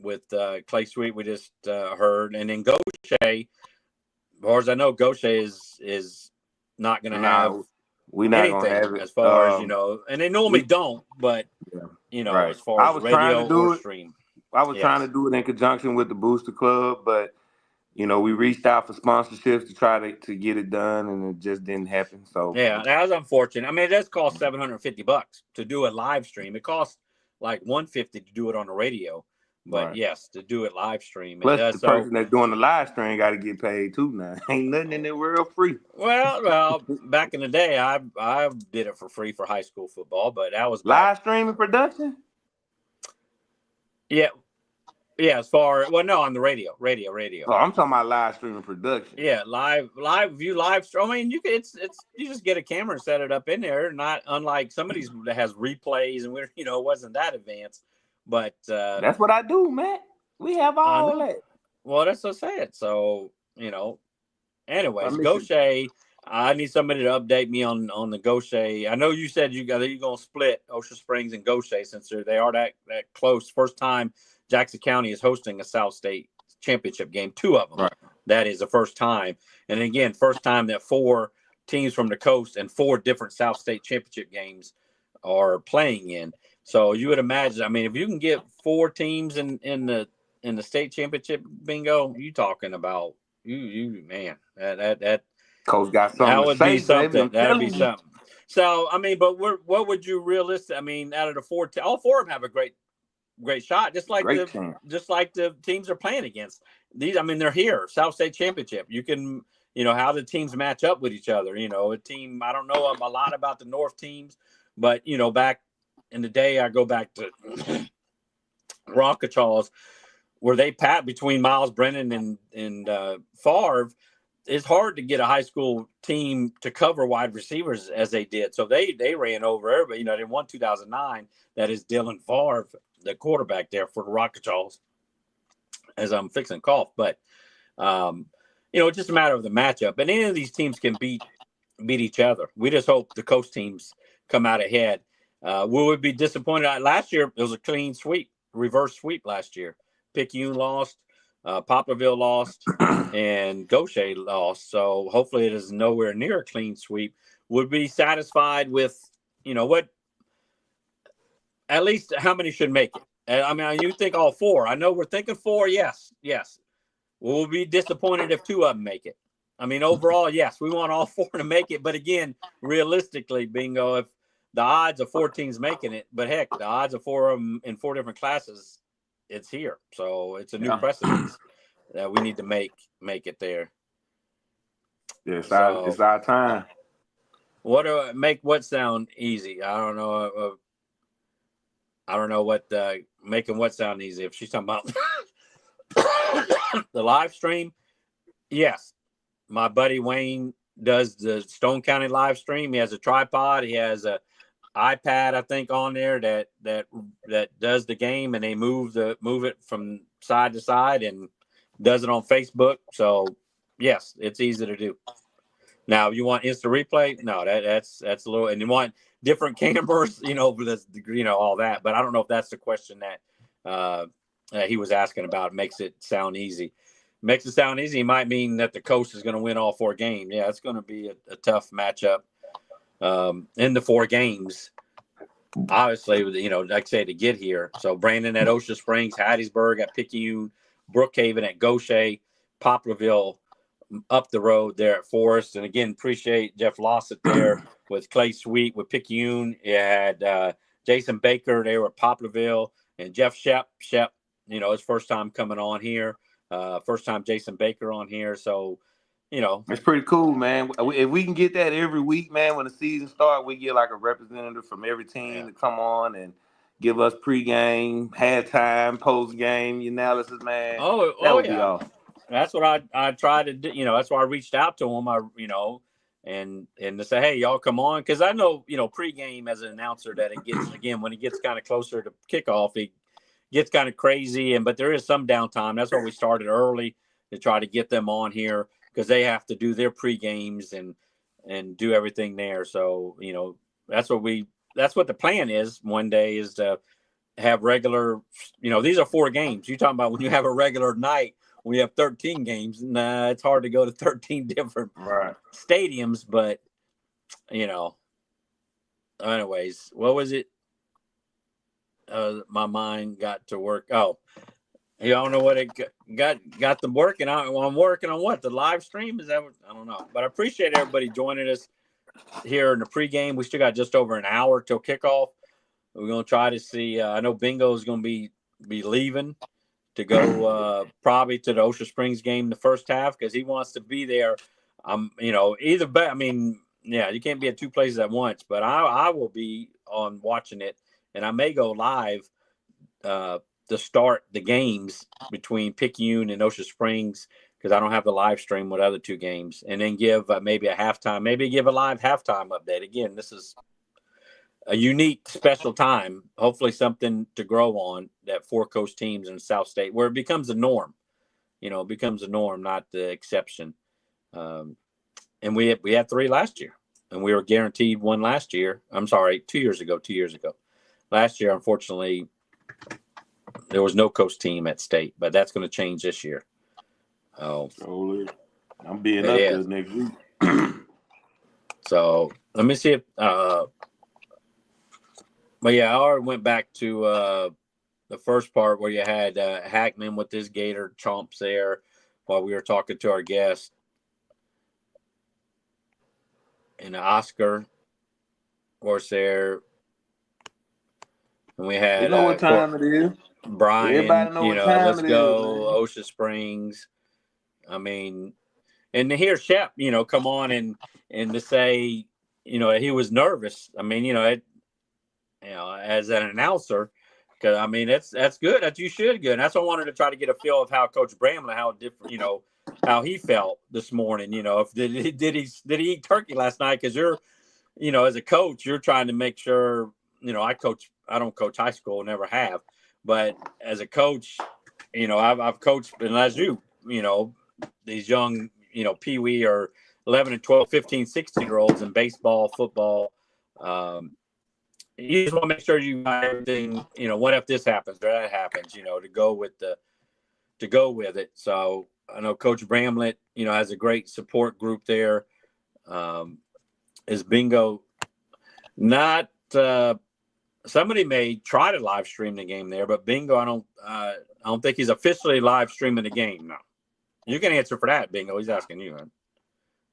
with Clay Sweet, we just heard. And then Gaucher, as far as I know, Gaucher is not going to have we're not anything gonna have it as far as, and they normally don't, but, right. as far as radio or stream. I was trying to do it in conjunction with the Booster Club, but, we reached out for sponsorships to try to get it done, and it just didn't happen. So yeah, that was unfortunate. I mean, it does cost $750 to do a live stream. It costs like $150 to do it on the radio. But yes, to do it live stream. Plus, the person that's doing the live stream got to get paid too now. Ain't nothing in the world free. Well, back in the day, I did it for free for high school football, but that was live streaming production. Yeah, as far on the radio. Oh, I'm talking about live streaming production. Yeah, live view live stream. I mean, you can you just get a camera and set it up in there. Not unlike somebody's that has replays and it wasn't that advanced. But that's what I do, man. We have all that. Well, that's what I said. So, anyways, Gaucher, I need somebody to update me on the Gaucher. I know you said you're going to split Ocean Springs and Gaucher since they are that close. First time Jackson County is hosting a South State championship game, 2 of them. Right. That is the first time. And again, first time that 4 teams from the coast and 4 different South State championship games are playing in. So you would imagine, I mean, if you can get 4 teams in the state championship, Bingo, you talking about you man, that Coach got something. That would be something. That'd be you. something. So I mean, but what would you realistic? I mean, out of the 4, all 4 of them have a great shot, just like the teams are playing against. These, I mean, they're here, South State championship. You can, how the teams match up with each other. A team. I don't know a lot about the North teams, but back in the day, I go back to Rockachaws, where they pat between Miles Brennan and Favre. It's hard to get a high school team to cover wide receivers as they did. So they ran over everybody. They won 2009. That is Dylan Favre, the quarterback there for the Rockachaws, as I'm fixing to cough. But, it's just a matter of the matchup. And any of these teams can beat each other. We just hope the coast teams come out ahead. We would be disappointed. Last year, it was a clean sweep, reverse sweep last year. Picayune lost, Poplarville lost, and Gaucher lost. So hopefully it is nowhere near a clean sweep. Would be satisfied with, what, at least how many should make it? I mean, you think all 4. I know we're thinking 4. Yes. We'll be disappointed if 2 of them make it. I mean, overall, yes, we want all 4 to make it. But again, realistically, Bingo, if the odds of 4 teams making it, but heck, the odds of 4 of them in 4 different classes, it's here. So it's a new precedent that we need to make it there. Yeah, it's our time. Make what sound easy? I don't know. I don't know what making what sound easy. If she's talking about the live stream, yes. My buddy Wayne does the Stone County live stream. He has a tripod. He has a iPad, I think, on there that does the game, and they move it from side to side and does it on Facebook. So yes, it's easy to do. Now, you want instant replay? No, that's a little, and you want different cameras, all that. But I don't know if that's the question that he was asking about. Makes it sound easy. Makes it sound easy. It might mean that the coast is going to win all 4 games. Yeah, it's going to be a tough matchup in the 4 games. obviously, like I say, to get here. So Brandon at Ocean Springs, Hattiesburg at Picayune, Brookhaven at Gaucher, Poplarville up the road there at Forest. And again, appreciate Jeff Lossett there with Clay Sweet with Picayune. You had Jason Baker there with Poplarville, and Jeff Shep, his first time coming on here. First time Jason Baker on here. So, it's pretty cool, man. If we can get that every week, man, when the season starts, we get like a representative from every team to come on and give us pregame, halftime, postgame analysis, man. That would be awesome. That's what I tried to do. That's why I reached out to him. And to say, hey, y'all come on, because I know pregame as an announcer that it gets when it gets kind of closer to kickoff, it gets kind of crazy. But there is some downtime. That's why we started early to try to get them on here, because they have to do their pre-games and do everything there. So, that's what the plan is one day, is to have regular, these are 4 games. You're talking about when you have a regular night, when you have 13 games, it's hard to go to 13 different stadiums, but, anyways, what was it? My mind got to work. Oh, I don't know what it got them working on. I'm working on what? The live stream? Is that what? I don't know. But I appreciate everybody joining us here in the pregame. We still got just over an hour till kickoff. We're going to try to see. I know Bingo is going to be leaving to go probably to the Ocean Springs game the first half, because he wants to be there. Either. But I mean, yeah, you can't be at 2 places at once. But I will be on watching it, and I may go live to start the games between Picayune and Ocean Springs, because I don't have the live stream with other 2 games, and then give maybe a halftime, maybe give a live halftime update. Again, this is a unique, special time. Hopefully something to grow on, that 4 coast teams in the South State, where it becomes a norm. It becomes a norm, not the exception. And we had 3 last year, and we were guaranteed 1 last year. I'm sorry, 2 years ago. Last year, unfortunately, there was no coast team at state, but that's going to change this year. Oh, I'm being up there next week. So let me see if. But yeah, I already went back to the first part where you had Hackman with his Gator chomps there while we were talking to our guest, and Oscar was there, and we had. You know what time it is. Brian, everybody know what time let's it go is, Ocean Springs. I mean, and to hear Shep, come on and to say, he was nervous. I mean, as an announcer, because I mean, that's good. That you should good. And that's what I wanted to try to get a feel of how Coach Bramlett, how different, how he felt this morning. If did he eat turkey last night? Because you're, as a coach, you're trying to make sure. I don't coach high school, never have. But as a coach, I've coached, and as these young, peewee or 11 and 12, 15, 16-year-olds in baseball, football. You just want to make sure you got everything, what if this happens or that happens, to go with it. So I know Coach Bramlett, has a great support group there. Is Bingo not somebody may try to live stream the game there, but Bingo, I don't think he's officially live streaming the game. No, you can answer for that, Bingo. He's asking you. Man.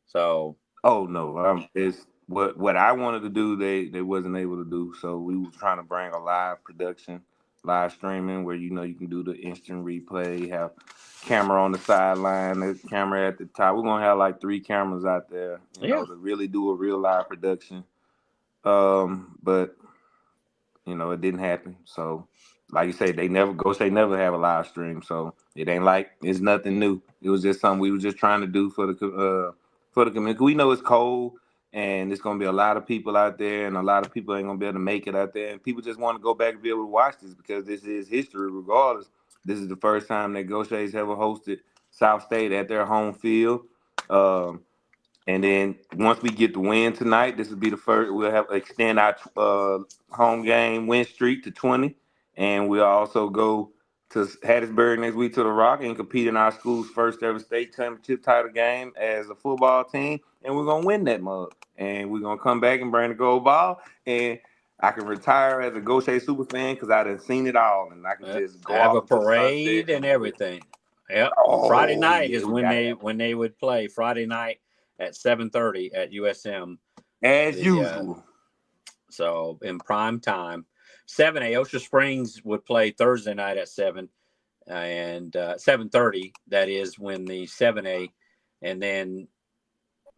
So, oh no, it's what I wanted to do. They wasn't able to do. So we were trying to bring a live production, live streaming, where you can do the instant replay, have camera on the sideline, the camera at the top. We're gonna have like 3 cameras out there, to really do a real live production. But it didn't happen. So, like you say, they never have a live stream. So it ain't like it's nothing new. It was just something we were just trying to do for the community. We know it's cold and it's gonna be a lot of people out there, and a lot of people ain't gonna be able to make it out there. And people just want to go back and be able to watch this, because this is history. Regardless, this is the first time that Gaucher's ever hosted South State at their home field. And then once we get the win tonight, this will be the first. We'll have extend our home game win streak to 20, and we'll also go to Hattiesburg next week to the Rock and compete in our school's first ever state championship title game as a football team, and we're gonna win that mug. And we're gonna come back and bring the gold ball. And I can retire as a Gaucher super fan because I done seen it all, and I can just go have off a into the sunset parade and everything. Yep. Oh, Friday night yeah, is we when gotta they would play. Friday night at 7:30 at USM. as usual. So in prime time, 7 Ocean Springs would play Thursday night at 7 and 7:30. That is when the 7A, and then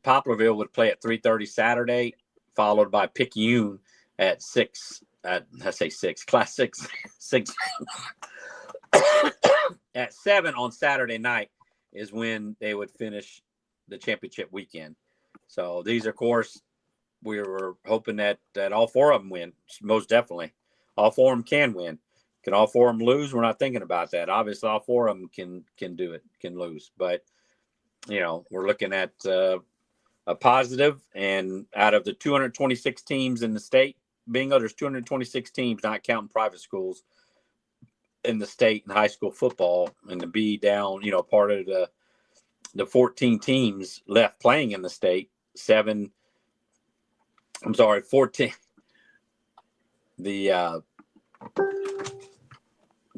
Poplarville would play at 3:30 Saturday, followed by Picayune at 6. I say 6, class 6, 6 at 7 on Saturday night is when they would finish the championship weekend. So these, of course, we were hoping that all four of them win. Most definitely, all four of them can win. Can all four of them lose? We're not thinking about that. Obviously, all four of them can do it, can lose. But we're looking at a positive. And out of the 226 teams in the state, bingo, there's 226 teams, not counting private schools, in the state in high school football, and to be down, part of the 14 teams left playing in the state, 14. The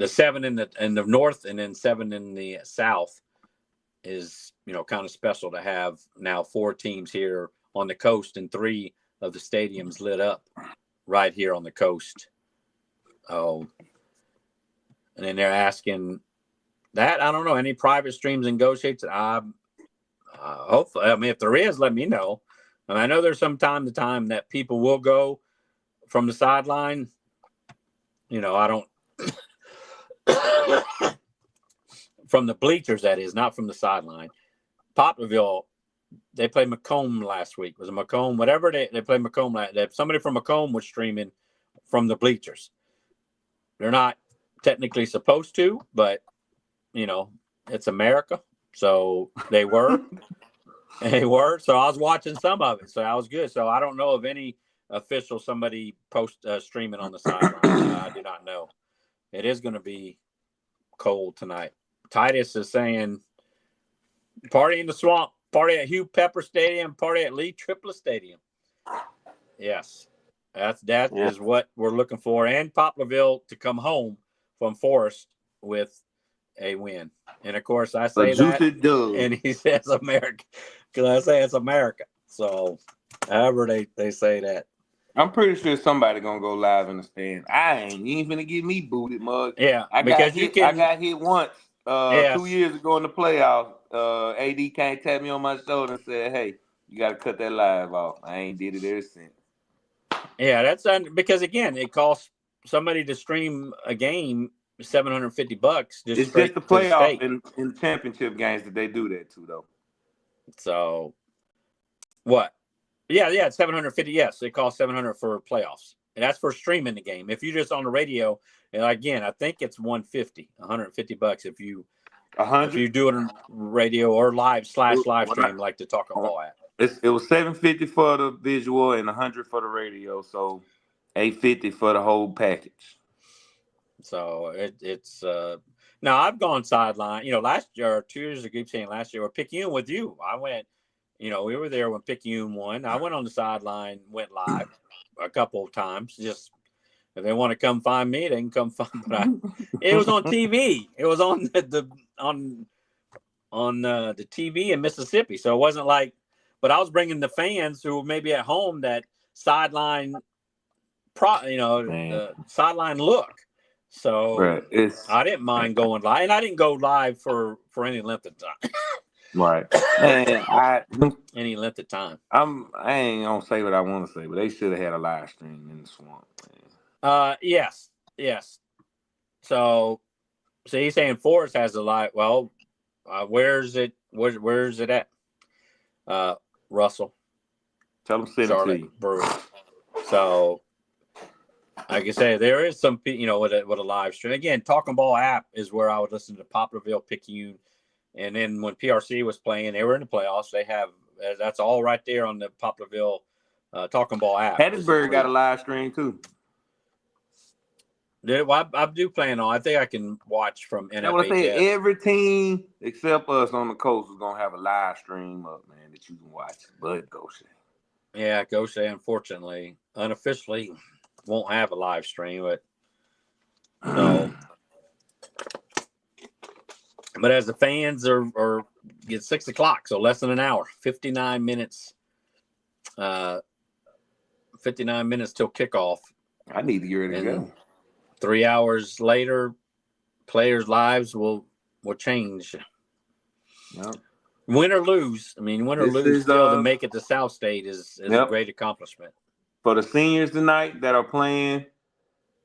7 in the north and then 7 in the south is kind of special to have now 4 teams here on the coast and 3 of the stadiums lit up right here on the coast. Oh, and then they're asking that, I don't know, any private streams and negotiates. Hopefully, I mean, if there is, let me know. And I know there's some time to time that people will go from the sideline. I don't from the bleachers, that is, not from the sideline. Poplarville, they played Macomb last week. Was it Macomb? Whatever they played Macomb last. Somebody from Macomb was streaming from the bleachers. They're not technically supposed to, but it's America, so they were. They were. So I was watching some of it, so that was good. So I don't know of any official somebody post streaming on the sideline. I do not know. It is going to be cold tonight. Titus is saying, party in the swamp, party at Hugh Pepper Stadium, party at Lee Tripler Stadium. Yes, that is what we're looking for. And Poplarville to come home from Forest with a win. And of course, I say that, and he says America, because I say it's America. So however they say that. I'm pretty sure somebody gonna go live in the stand. You ain't finna get me booted, mug. Yeah, I got hit once 2 years ago in the playoffs. AD came tapped me on my shoulder and said, "Hey, you got to cut that live off." I ain't did it ever since. Yeah, that's because again, it costs somebody to stream a game $750. It's just the playoff and championship games that they do that too, though. So what? Yeah, it's 750. Yes, it costs 700 for playoffs, and that's for streaming the game. If you're just on the radio, and again, I think it's $150 if you 100 if you do it on radio or live stream like the Talking Ball app. It was $750 for the visual and $100 for the radio, so $850 for the whole package. So it's now I've gone sideline. Last year, or 2 years ago, last year, or Picayune with you. I went. We were there when Picayune won. I went on the sideline, went live a couple of times. Just if they want to come find me, they can come find. But it was on TV. It was on the TV in Mississippi. So it wasn't like. But I was bringing the fans who were maybe at home that sideline, the sideline look. So I didn't mind going live, and I didn't go live for any length of time. Right. Man, any length of time. I ain't gonna say what I want to say, but they should have had a live stream in the swamp. Man. Yes. So he's saying Forest has a live. Well, where's it? Where's it at? Russell. Tell them send it to you. Brewery. So, like I say, there is some, with a live stream. Again, Talking Ball app is where I would listen to Poplarville, Picayune. And then when PRC was playing, they were in the playoffs. They have that's all right there on the Poplarville Talking Ball app. Hattiesburg got a live stream too. I do plan on. I think I can watch from NFHS. I want to say every team except us on the coast is gonna have a live stream up, man, that you can watch. But Gaucher. Yeah, Gaucher, unfortunately, unofficially, won't have a live stream, but so. But as the fans are get 6 o'clock, so less than an hour, 59 minutes. 59 minutes till kickoff. I need to get ready to go. 3 hours later, players' lives will change. Yep. Win or lose. I mean, win or lose, still to make it to South State is a great accomplishment. For the seniors tonight that are playing,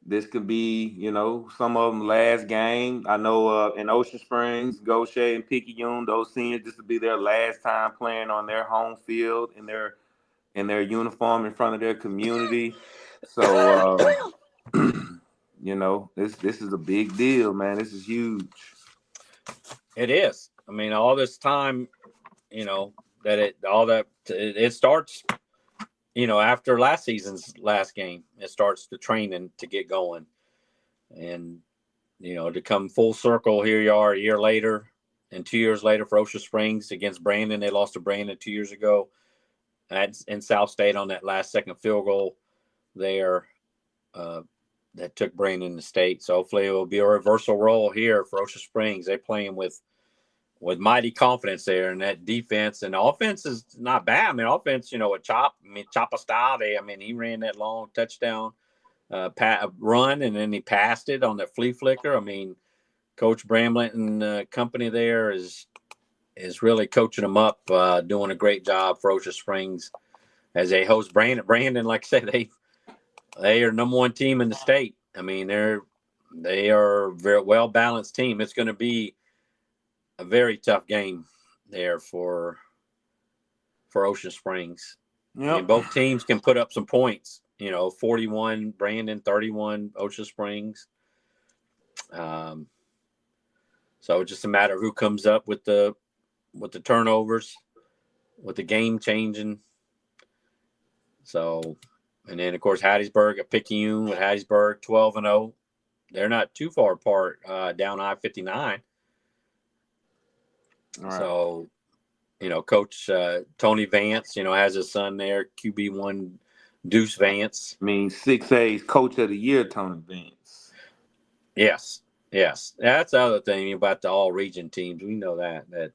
this could be, some of them last game. I know in Ocean Springs, Gaucher and Picayune, those seniors, this will be their last time playing on their home field in their uniform in front of their community. So, this is a big deal, man. This is huge. It is. I mean, all this time, it starts, after last season's last game, it starts the training to get going. And, to come full circle, here you are a year later and 2 years later for Ocean Springs against Brandon. They lost to Brandon 2 years ago in South State on that last second field goal there that took Brandon to state. So hopefully it will be a reversal role here for Ocean Springs. They're playing with mighty confidence there, and that defense and offense is not bad. I mean, offense, with Choppa style, he ran that long touchdown run, and then he passed it on that flea flicker. I mean, Coach Bramlett and company there is really coaching them up, doing a great job for Ocean Springs as they host Brandon. Brandon, like I said, they are number one team in the state. I mean, they are a very well balanced team. It's going to be a very tough game there for Ocean Springs. Yep. I mean, both teams can put up some points. 41 Brandon, 31 Ocean Springs. So it's just a matter of who comes up with the turnovers, with the game changing. So, and then of course Hattiesburg at Picayune with Hattiesburg 12-0. They're not too far apart down I-59. Right. So, Coach Tony Vance, has his son there, QB1 Deuce Vance. 6A's Coach of the Year, Tony Vance. Yes. That's the other thing about the all-region teams. We know that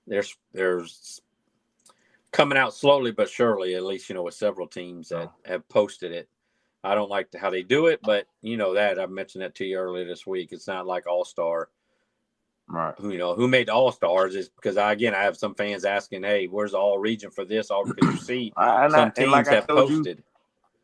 there's coming out slowly but surely, at least, with several teams that have posted it. I don't like how they do it, but that I mentioned that to you earlier this week. It's not like All-Star. Right. Who made the All-Stars is because I have some fans asking, hey, where's the all-region for this? All because you see some teams have posted.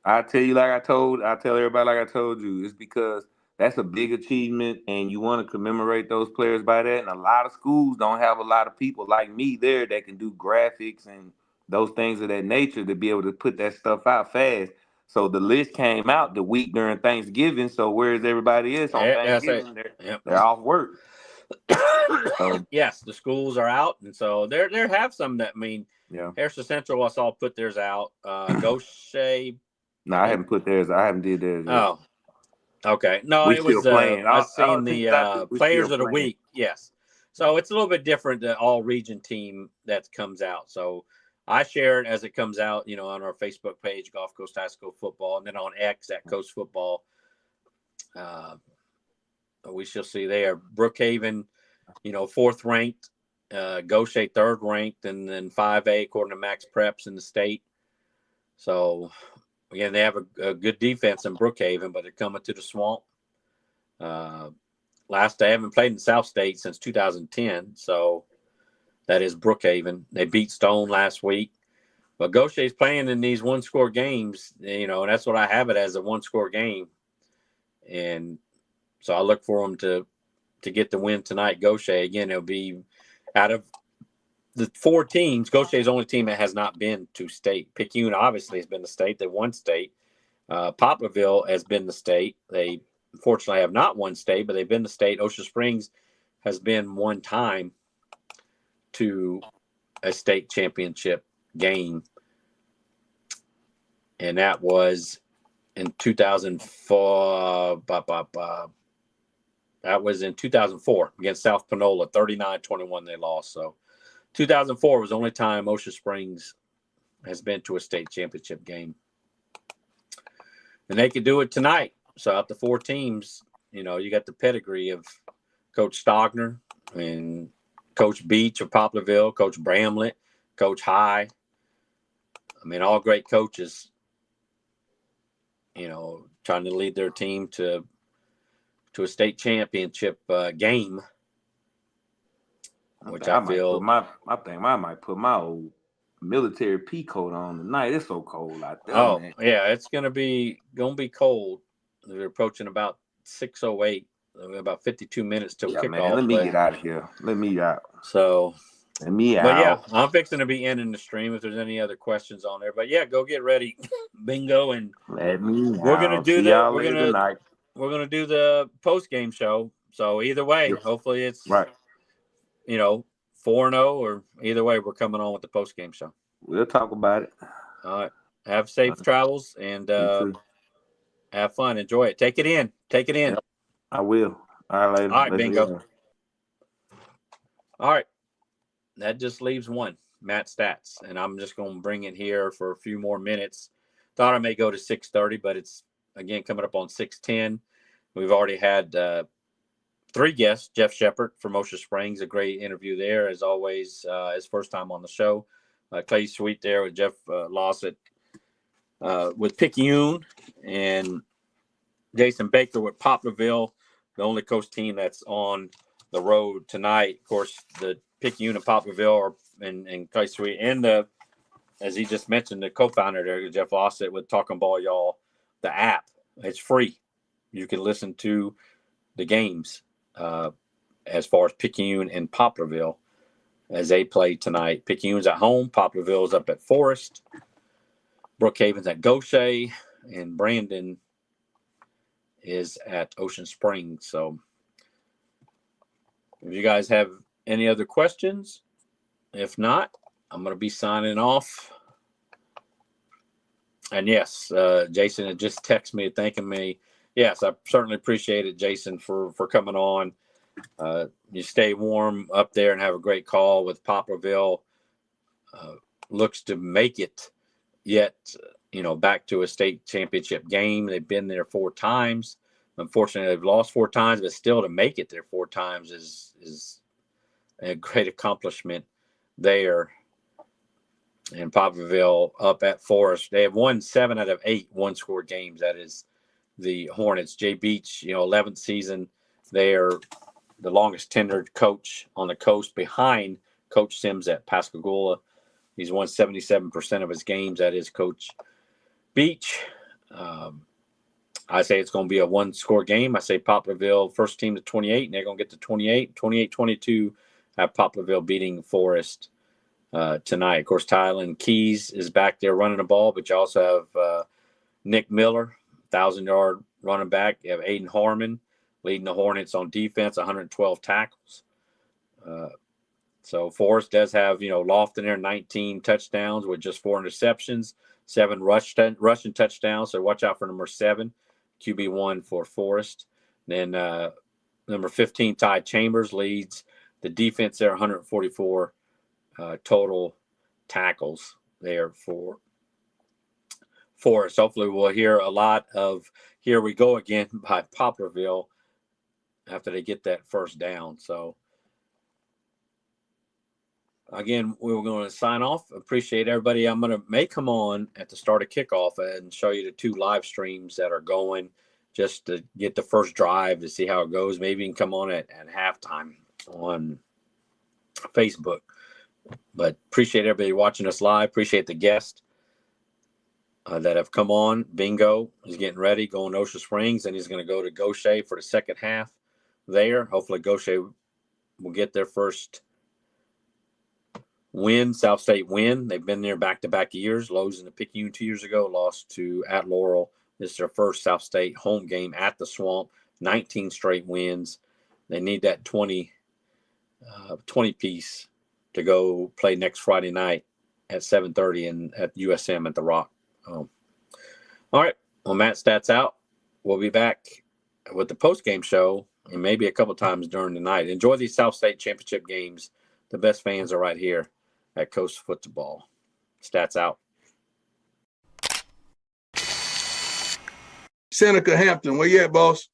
I tell everybody like I told you, it's because that's a big achievement and you want to commemorate those players by that. And a lot of schools don't have a lot of people like me there that can do graphics and those things of that nature to be able to put that stuff out fast. So the list came out the week during Thanksgiving. So where's everybody else on Thanksgiving? They're off work. Yes, the schools are out, and so there have some that Harrison Central I saw put theirs out. Gaucher. No, I haven't put theirs. I haven't did theirs yet. Oh, okay. No, we it was. Playing. I've seen the players of the week. Yes, so it's a little bit different. The all-region team that comes out. So I share it as it comes out. On our Facebook page, Gulf Coast High School Football, and then on X at CoastFootball. We shall see there. Brookhaven, 4th ranked, Gaucher 3rd ranked, and then 5A according to Max Preps in the state. So again, they have a good defense in Brookhaven, but they're coming to the swamp. They haven't played in South State since 2010, so that is Brookhaven. They beat Stone last week, but Gaucher's playing in these one-score games, and that's what I have it as, a one-score game, and so I look for them to get the win tonight. Gaucher, again, it'll be out of the 4 teams, Gaucher is the only team that has not been to state. Picayune obviously has been to state. They won state. Poplarville has been to state. They unfortunately have not won state, but they've been to state. Ocean Springs has been one time to a state championship game, and that was in 2004. That was in 2004 against South Panola, 39-21 they lost. So 2004 was the only time Ocean Springs has been to a state championship game. And they could do it tonight. So out the 4 teams, you got the pedigree of Coach Stogner and Coach Beach of Poplarville, Coach Bramlett, Coach High. I mean, all great coaches, trying to lead their team to a state championship game, which I feel. I think I might put my old military pea coat on tonight. It's so cold out there. Oh, man. yeah, it's gonna be cold. We're approaching about 6:08. About 52 minutes till kickoff. Man, let me get out of here. Let me out. So. Let me out. But yeah, I'm fixing to be ending the stream if there's any other questions on there. But yeah, go get ready, bingo, and let me we're gonna out. do See the y'all we're later gonna tonight. we're gonna do the post game show. So either way, hopefully it's right. 4-0 or either way, we're coming on with the post game show. We'll talk about it. All right. Have safe travels and have fun. Enjoy it. Take it in. Yep. I will. All right, later. All right, bingo. All right. That just leaves one, Matt Stats, and I'm just going to bring it here for a few more minutes. Thought I may go to 6:30, but it's, again, coming up on 6:10. We've already had 3 guests. Jeff Shepard from Osha Springs, a great interview there, as always, his first time on the show. Clay Sweet there with Jeff Lawson with Picayune, and Jason Baker with Poplarville, the only coast team that's on the road tonight. Of course, the Picayune and Poplarville and Clay Sweet, and as he just mentioned, the co-founder there, Jeff Lawson, with Talking Ball Y'all, the app. It's free. You can listen to the games as far as Picayune and Poplarville as they play tonight. Picayune's at home. Poplarville's up at Forest. Brookhaven's at Gaucher. And Brandon is at Ocean Springs. So if you guys have any other questions, if not, I'm going to be signing off. And yes, Jason had just texted me thanking me. Yes, I certainly appreciate it, Jason, for coming on. You stay warm up there and have a great call with Poplarville. Looks to make it yet, back to a state championship game. They've been there 4 times. Unfortunately, they've lost 4 times, but still to make it there 4 times is a great accomplishment there. And Poplarville up at Forest. They have won 7 out of 8 one-score games. That is the Hornets. Jay Beach, 11th season. They are the longest tenured coach on the coast behind Coach Sims at Pascagoula. He's won 77% of his games. That is Coach Beach. I say it's going to be a 1-score game. I say Poplarville first team to 28, and they're going to get to 28. 28-22 have Poplarville beating Forest tonight. Of course, Tylen Keys is back there running the ball, but you also have Nick Miller, 1,000-yard running back. You have Aiden Harmon leading the Hornets on defense, 112 tackles. So Forest does have, Lofton there, 19 touchdowns with just 4 interceptions, 7 rushing touchdowns. So watch out for number 7, QB1 for Forest. Then number 15, Ty Chambers, leads the defense there, 144 total tackles there for Forest. Hopefully we'll hear a lot of "Here We Go Again" by Poplarville after they get that first down. So again, we were going to sign off. Appreciate everybody. I'm going to come on at the start of kickoff and show you the 2 live streams that are going, just to get the first drive to see how it goes. Maybe you can come on at halftime on Facebook. But appreciate everybody watching us live. Appreciate the guests that have come on. Bingo is getting ready, going to Osha Springs, and he's going to go to Gaucher for the second half there. Hopefully Gaucher will get their first win, South State win. They've been there back-to-back years. Losing to Picayune 2 years ago, lost to at Laurel. This is their first South State home game at the Swamp. 19 straight wins. They need that 20 piece to go play next Friday night at 7:30 and at USM at the Rock. All right. Well, Matt Stats out. We'll be back with the post-game show and maybe a couple times during the night. Enjoy these South State championship games. The best fans are right here at CoastFootball. Stats out. Seneca Hampton. Where you at, boss?